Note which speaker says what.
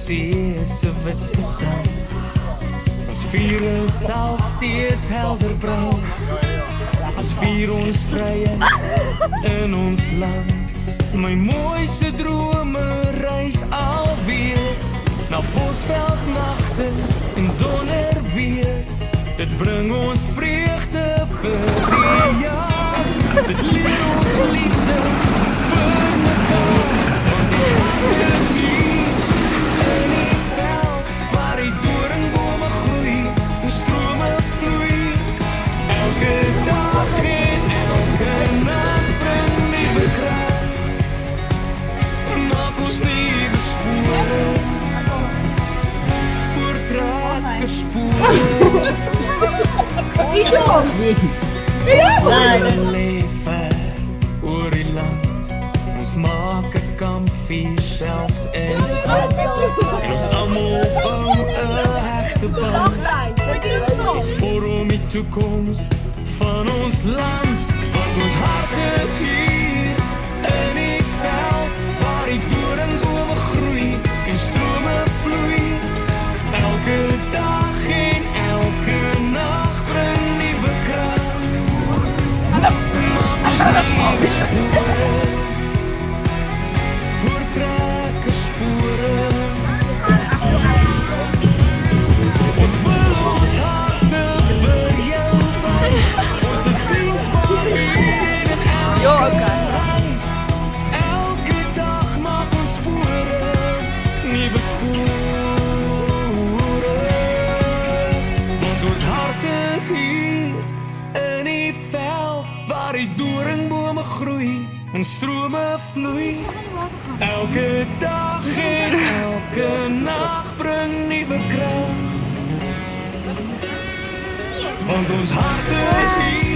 Speaker 1: see se witste sand. Ons vuur sal steeds helder brand. Ons vier ons vrye in ons land. My mooiste drome reis alweer na Bosveldnagte en donder weer. Dit bring ons vreugde vir die jaar. Dit leer ons liefde vir mekaar. Want die hart is hier in die veld waar die doringbome groei en strome vloei. Elke dag en elke nag bring nuwe krag. Maak ons nuwe spore, voortrekke spore. Ons leef oor die land. Ons maak 'n kampvuur selfs in die sand. En ons almal bou 'n hegte band. Ons vorm die toekoms van ons land. Want ons hart is hier in die veld waar die doringbome groei en strome vloei. Elke dag en elke nag bring nuwe krag. Maak ons nuwe spore, voortrekke spore. Ons wil ons harte vir jou wys. Ons is diensbaar hier in elke huis. Elke dag maak ons spore, nuwe spore. Want ons hart is hier in die veld waar die doringbome groei en strome vloei. Elke dag en elke nag bring nuwe krag. Want ons hart is hier